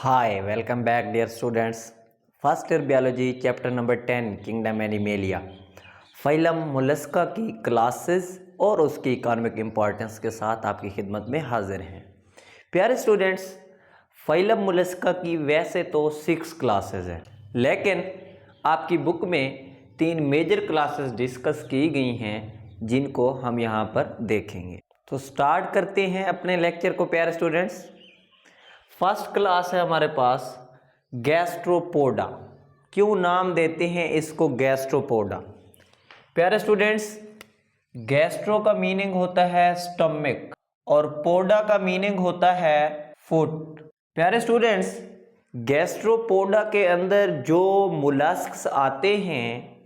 Hi, welcome back dear students. First year biology chapter number 10 Kingdom Animalia. Phylum Mollusca की classes और उसकी economic importance के साथ आपकी खिदमत में हाजिर हैं। प्यारे स्टूडेंट्स, फाइलम मोलस्का की वैसे तो 6 क्लासेस हैं, लेकिन आपकी बुक में 3 मेजर क्लासेस डिस्कस की गई हैं जिनको हम यहाँ पर देखेंगे। तो स्टार्ट करते हैं अपने लेक्चर को प्यारे स्टूडेंट्स। फर्स्ट क्लास है हमारे पास गैस्ट्रोपोडा। क्यों नाम देते हैं इसको गैस्ट्रोपोडा? प्यारे स्टूडेंट्स, गैस्ट्रो का मीनिंग होता है स्टमक और पोडा का मीनिंग होता है फुट। प्यारे स्टूडेंट्स, गैस्ट्रोपोडा के अंदर जो मोलस्क्स आते हैं,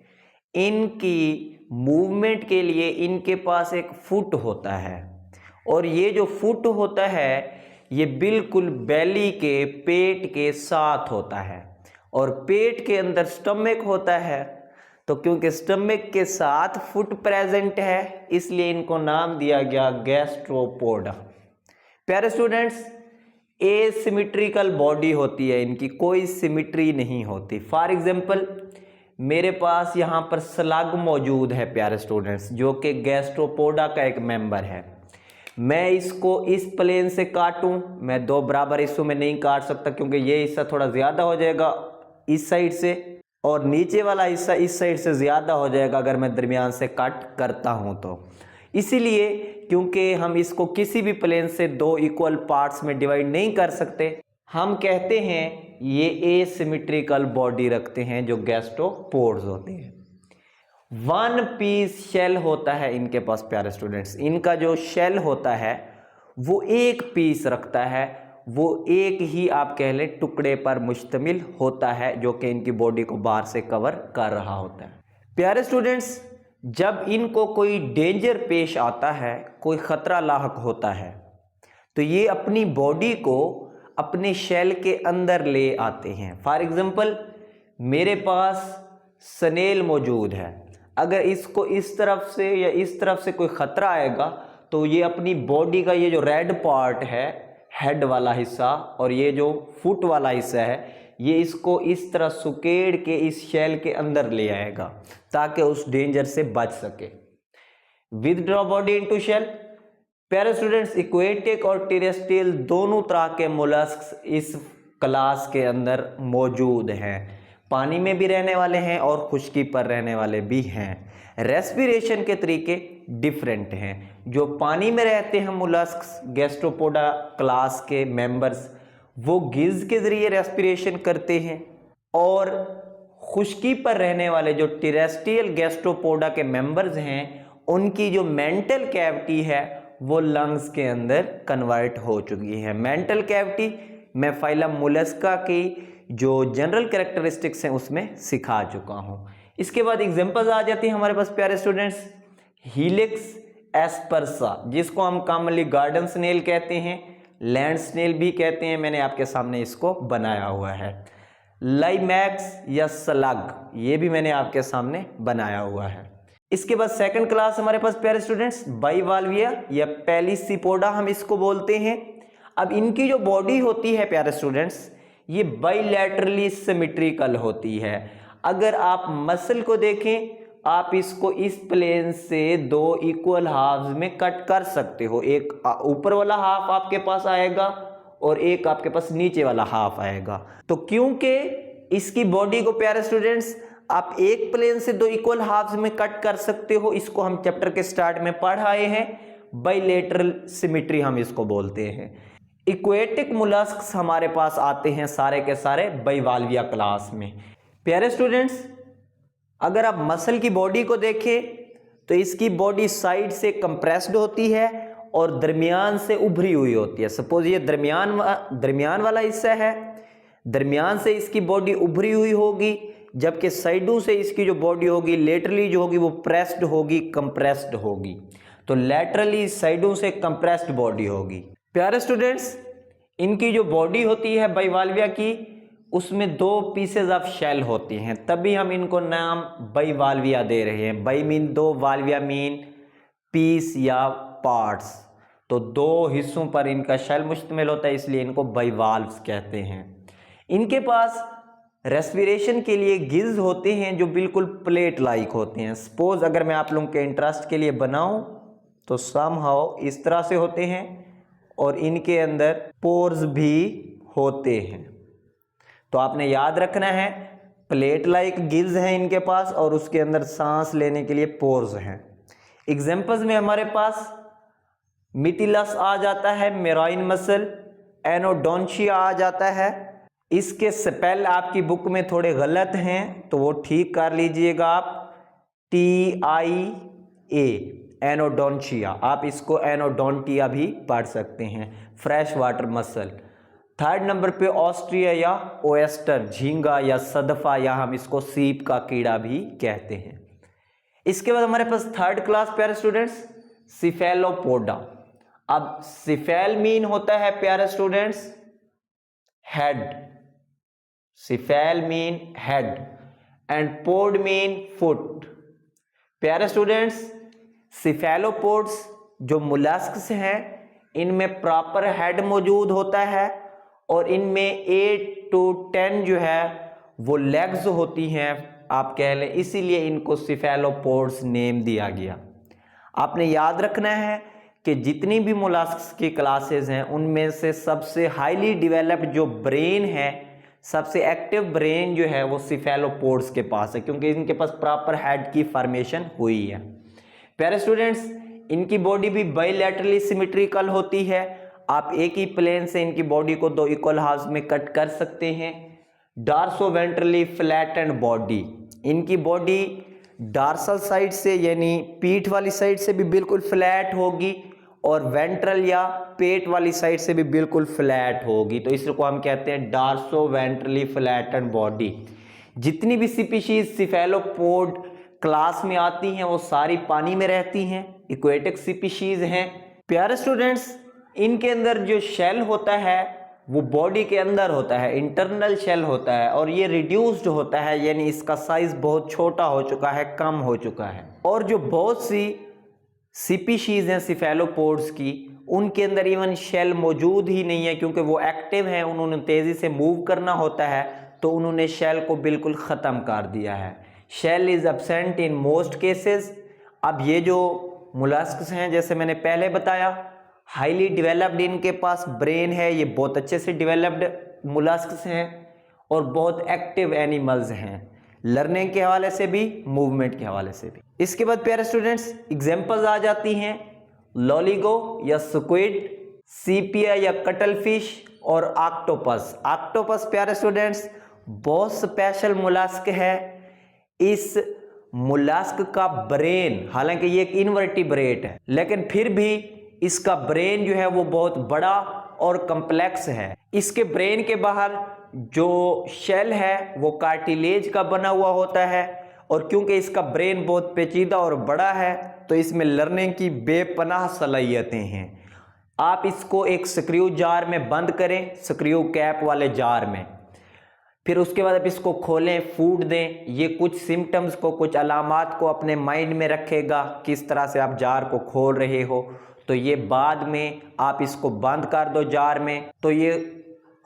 इनकी मूवमेंट के लिए इनके पास एक फुट होता है और ये जो फुट होता है ये बिल्कुल बेली के पेट के साथ होता है और पेट के अंदर स्टमक होता है। तो क्योंकि स्टमक के साथ फुट प्रेजेंट है, इसलिए इनको नाम दिया गया गैस्ट्रोपोडा। प्यारे स्टूडेंट्स, एसिमेट्रिकल बॉडी होती है इनकी, कोई सिमिट्री नहीं होती। फॉर एग्जांपल मेरे पास यहाँ पर स्लग मौजूद है प्यारे स्टूडेंट्स, जो कि गैस्ट्रोपोडा का एक मेंबर है। मैं इसको इस प्लेन से काटूं, मैं 2 बराबर हिस्सों में नहीं काट सकता क्योंकि ये हिस्सा थोड़ा ज़्यादा हो जाएगा इस साइड से और नीचे वाला हिस्सा इस साइड से ज़्यादा हो जाएगा अगर मैं दरमियान से कट करता हूं तो। इसीलिए क्योंकि हम इसको किसी भी प्लेन से 2 इक्वल पार्ट्स में डिवाइड नहीं कर सकते, हम कहते हैं ये एसिमेट्रिकल बॉडी रखते हैं जो गैस्ट्रोपोड्स होते हैं। 1 पीस शेल होता है इनके पास प्यारे स्टूडेंट्स। इनका जो शेल होता है वो 1 पीस रखता है, वो एक ही आप कह लें टुकड़े पर मुश्तमिल होता है जो कि इनकी बॉडी को बाहर से कवर कर रहा होता है। प्यारे स्टूडेंट्स, जब इनको कोई डेंजर पेश आता है, कोई ख़तरा लाहक होता है, तो ये अपनी बॉडी को अपने शेल के अंदर ले आते हैं। फॉर एग्जांपल मेरे पास स्नेल मौजूद है, अगर इसको इस तरफ से या इस तरफ से कोई ख़तरा आएगा तो ये अपनी बॉडी का ये जो रेड पार्ट है, हेड वाला हिस्सा, और ये जो फुट वाला हिस्सा है, ये इसको इस तरह सुकेड़ के इस शेल के अंदर ले आएगा ताकि उस डेंजर से बच सके। Withdraw body into shell. प्यारे स्टूडेंट्स, इक्वेटिक और टेरेस्ट्रियल दोनों तरह के मोलस्क्स इस क्लास के अंदर मौजूद हैं। पानी में भी रहने वाले हैं और खुश्की पर रहने वाले भी हैं। रेस्पिरेशन के तरीके डिफरेंट हैं। जो पानी में रहते हैं मोलस्क्स, गैस्ट्रोपोडा क्लास के मेंबर्स, वो गिल्स के ज़रिए रेस्पिरेशन करते हैं और खुश्की पर रहने वाले जो टेरेस्ट्रियल गैस्ट्रोपोडा के मेंबर्स हैं, उनकी जो मेंटल कैविटी है वो लंग्स के अंदर कन्वर्ट हो चुकी है। मेंटल कैविटी मैं फाइलम मोलस्का की जो जनरल कैरेक्टरिस्टिक्स हैं उसमें सिखा चुका हूं। इसके बाद एग्जांपल्स आ जाती हैं हमारे पास प्यारे स्टूडेंट्स। हीलिक्स एस्पर्सा, जिसको हम कॉमनली गार्डन स्नेल कहते हैं, लैंड स्नेल भी कहते हैं, मैंने आपके सामने इसको बनाया हुआ है। लाइमैक्स या स्लग, ये भी मैंने आपके सामने बनाया हुआ है। इसके बाद सेकंड क्लास हमारे पास प्यारे स्टूडेंट्स बाइवाल्विया या पेलिसिपोडा हम इसको बोलते हैं। अब इनकी जो बॉडी होती है प्यारे स्टूडेंट्स, ये बाइलैटरली सिमेट्रिकल होती है। अगर आप मसल को देखें, आप इसको इस प्लेन से 2 इक्वल हाफ्स में कट कर सकते हो। एक ऊपर वाला हाफ आपके पास आएगा और एक आपके पास नीचे वाला हाफ आएगा। तो क्योंकि इसकी बॉडी को प्यारे स्टूडेंट्स आप एक प्लेन से 2 इक्वल हाफ्स में कट कर सकते हो, इसको हम चैप्टर के स्टार्ट में पढ़ आए हैं। बाइलैटरल सिमेट्री हम इसको बोलते हैं। इक्वेटिक मोलस्क्स हमारे पास आते हैं सारे के सारे बाइवाल्विया क्लास में। प्यारे स्टूडेंट्स, अगर आप मसल की बॉडी को देखें तो इसकी बॉडी साइड से कंप्रेस्ड होती है और दरमियान से उभरी हुई होती है। सपोज ये दरमियान वाला हिस्सा है, दरमियान से इसकी बॉडी उभरी हुई होगी, जबकि साइडों से इसकी जो बॉडी होगी लेटरली जो होगी वो प्रेस्ड होगी, कंप्रेस्ड होगी। तो लेटरली साइडों से कंप्रेस्ड बॉडी होगी। प्यारे स्टूडेंट्स, इनकी जो बॉडी होती है बाइवाल्विया की, उसमें 2 पीसेज ऑफ शेल होती हैं, तभी हम इनको नाम बाइवाल्विया दे रहे हैं। बाई मीन 2, वाल्विया मीन पीस या पार्ट्स। तो 2 हिस्सों पर इनका शेल मुश्तमिल होता है, इसलिए इनको बाइवाल्व्स कहते हैं। इनके पास रेस्पिरेशन के लिए गिल्स होते हैं जो बिल्कुल प्लेट लाइक होते हैं। सपोज अगर मैं आप लोगों के इंटरेस्ट के लिए बनाऊं तो समहाउ इस तरह से होते हैं और इनके अंदर पोर्स भी होते हैं। तो आपने याद रखना है प्लेट लाइक गिल्स हैं इनके पास और उसके अंदर सांस लेने के लिए पोर्स हैं। एग्जांपल्स में हमारे पास मिटिलस आ जाता है, मेराइन मसल, एनोडोंशिया आ जाता है। इसके स्पेल आपकी बुक में थोड़े गलत हैं तो वो ठीक कर लीजिएगा आप, TIA एनोडोंशिया, आप इसको एनोडोंटिया भी पढ़ सकते हैं। Fresh water muscle. Third number पे ऑस्ट्रिया या ओएस्टर, झींगा या सदफा या हम इसको सीप का कीड़ा भी कहते हैं। इसके बाद हमारे पास थर्ड क्लास प्यारे स्टूडेंट्स सिफेलोपोडा। अब सिफेल मीन होता है प्यारे students head, cephal mean head and pod mean foot. प्यारे स्टूडेंट्स सिफेलोपोड्स जो मोलस्क्स हैं इनमें प्रॉपर हेड मौजूद होता है और इनमें 8 to 10 जो है वो लेग्स होती हैं आप कह लें, इसीलिए इनको सिफेलोपोड्स नेम दिया गया। आपने याद रखना है कि जितनी भी मोलस्क्स की क्लासेस हैं उनमें से सबसे हाईली डेवलप्ड जो ब्रेन है, सबसे एक्टिव ब्रेन जो है वो सिफेलोपोड्स के पास है क्योंकि इनके पास प्रॉपर हेड की फॉर्मेशन हुई है। प्यारे स्टूडेंट्स इनकी बॉडी भी बाइलैटरली सिमेट्रिकल होती है। आप एक ही प्लेन से इनकी बॉडी को 2 इक्वल हाफ्स में कट कर सकते हैं। डार्सोवेंट्रली फ्लैटेंड बॉडी, इनकी बॉडी डार्सल साइड से यानी पीठ वाली साइड से भी बिल्कुल फ्लैट होगी और वेंट्रल या पेट वाली साइड से भी बिल्कुल फ्लैट होगी, तो इसको हम कहते हैं डार्सोवेंट्रली फ्लैटेंड बॉडी। जितनी भी स्पीशीज सिफेलोपोड क्लास में आती हैं वो सारी पानी में रहती हैं, एक्वेटिक स्पीशीज हैं। प्यारे स्टूडेंट्स इनके अंदर जो शेल होता है वो बॉडी के अंदर होता है, इंटरनल शेल होता है और ये रिड्यूस्ड होता है यानी इसका साइज बहुत छोटा हो चुका है, कम हो चुका है। और जो बहुत सी स्पीशीज हैं सिफेलोपोड्स की उनके अंदर इवन शेल मौजूद ही नहीं है क्योंकि वो एक्टिव हैं, उन्होंने तेजी से मूव करना होता है तो उन्होंने शेल को बिल्कुल ख़त्म कर दिया है। Shell is absent in most cases. अब ये जो मोलस्क्स हैं जैसे मैंने पहले बताया हाईली डेवलप्ड इनके पास ब्रेन है, ये बहुत अच्छे से डेवलप्ड मोलस्क्स हैं और बहुत एक्टिव एनिमल्स हैं, लर्निंग के हवाले से भी मूवमेंट के हवाले से भी। इसके बाद प्यारे स्टूडेंट्स एग्जांपल्स आ जाती हैं लॉलीगो या स्क्विड, सीपिया या कटल फिश और ऑक्टोपस। ऑक्टोपस प्यारे स्टूडेंट्स बहुत स्पेशल मोलस्क है। इस मोलस्क का ब्रेन, हालांकि ये एक इनवर्टिब्रेट है लेकिन फिर भी इसका ब्रेन जो है वो बहुत बड़ा और कम्प्लेक्स है। इसके ब्रेन के बाहर जो शेल है वो कार्टिलेज का बना हुआ होता है और क्योंकि इसका ब्रेन बहुत पेचीदा और बड़ा है तो इसमें लर्निंग की बेपनाह सलाहियतें हैं। आप इसको एक स्क्रू जार में बंद करें, स्क्रू कैप वाले जार में, फिर उसके बाद आप इसको खोलें, फूड दें, ये कुछ सिम्टम्स को, कुछ अलामात को अपने माइंड में रखेगा किस तरह से आप जार को खोल रहे हो। तो ये बाद में आप इसको बंद कर दो जार में तो ये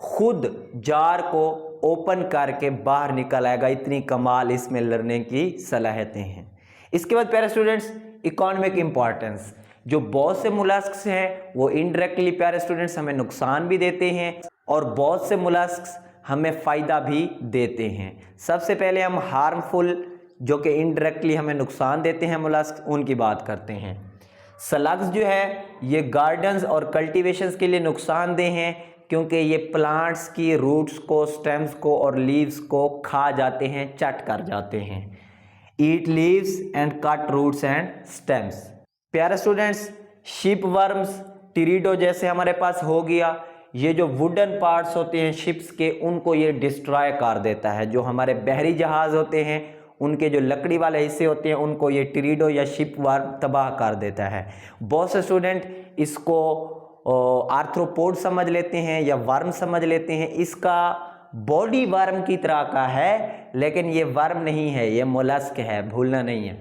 खुद जार को ओपन करके बाहर निकल आएगा। इतनी कमाल इसमें लर्निंग की सलाहियतें हैं। इसके बाद प्यारे स्टूडेंट्स इकोनॉमिक इंपॉर्टेंस, जो बहुत से मोलस्क्स हैं वो इनडायरेक्टली प्यारे स्टूडेंट्स हमें नुकसान भी देते हैं और बहुत से मोलस्क्स हमें फ़ायदा भी देते हैं। सबसे पहले हम हार्मफुल जो कि इनडायरेक्टली हमें नुकसान देते हैं मोलस्क, उनकी बात करते हैं। स्लग्स जो है ये गार्डन्स और कल्टीवेशंस के लिए नुकसानदेह हैं क्योंकि ये प्लांट्स की रूट्स को, स्टेम्स को और लीव्स को खा जाते हैं, चट कर जाते हैं। Eat leaves and cut roots and stems. प्यारे स्टूडेंट्स शिप वर्म्स, टिरिडो जैसे हमारे पास हो गया, ये जो वुडन पार्ट्स होते हैं शिप्स के उनको ये डिस्ट्रॉय कर देता है। जो हमारे बहरी जहाज़ होते हैं उनके जो लकड़ी वाले हिस्से होते हैं उनको ये टिरिडो या शिप वर्म तबाह कर देता है। बहुत से स्टूडेंट इसको आर्थ्रोपोड समझ लेते हैं या वर्म समझ लेते हैं। इसका बॉडी वर्म की तरह का है लेकिन ये वर्म नहीं है, ये मोलस्क है, भूलना नहीं है।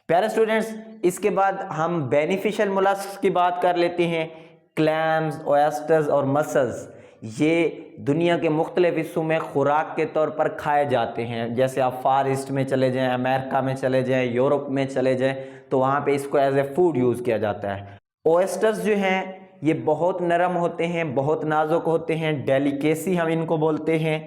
प्यारे स्टूडेंट्स इसके बाद हम बेनिफिशियल मोलस्क की बात कर लेते हैं। क्लैम्स, ओएस्टर्स और मसल्स, ये दुनिया के मुख्तलिफ हिस्सों में खुराक के तौर पर खाए जाते हैं। जैसे आप फार ईस्ट में चले जाएं, अमेरिका में चले जाएं, यूरोप में चले जाएं, तो वहाँ पे इसको एज ए फूड यूज़ किया जाता है। ओएस्टर्स जो हैं ये बहुत नरम होते हैं, बहुत नाजुक होते हैं, डेलिकेसी हम इनको बोलते हैं।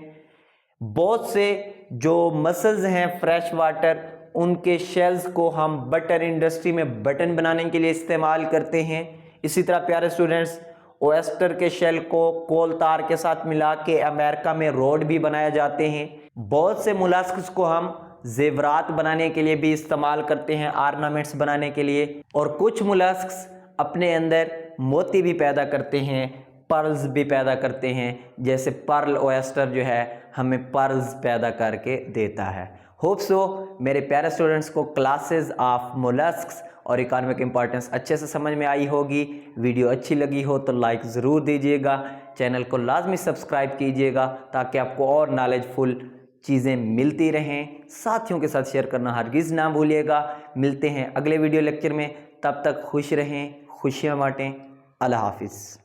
बहुत से जो मसल्स हैं फ्रेश वाटर, उनके शेल्स को हम बटर इंडस्ट्री में बटन बनाने के लिए इस्तेमाल करते हैं। इसी तरह प्यारे स्टूडेंट्स, ओएस्टर के शेल को कोल तार के साथ मिला के अमेरिका में रोड भी बनाए जाते हैं। बहुत से मोलस्क्स को हम जेवरात बनाने के लिए भी इस्तेमाल करते हैं, ऑर्नामेंट्स बनाने के लिए। और कुछ मोलस्क्स अपने अंदर मोती भी पैदा करते हैं, पर्ल्स भी पैदा करते हैं। जैसे पर्ल ओएस्टर जो है हमें पर्ल्स पैदा करके देता है। होप सो मेरे प्यारे स्टूडेंट्स को क्लासेस ऑफ मोलस्क्स और इकोनॉमिक इंपॉर्टेंस अच्छे से समझ में आई होगी। वीडियो अच्छी लगी हो तो लाइक ज़रूर दीजिएगा, चैनल को लाजमी सब्सक्राइब कीजिएगा ताकि आपको और नॉलेजफुल चीज़ें मिलती रहें। साथियों के साथ शेयर करना हरगिज़ ना भूलिएगा। मिलते हैं अगले वीडियो लेक्चर में, तब तक खुश रहें, खुशियाँ बांटें। अल्लाह हाफिज़।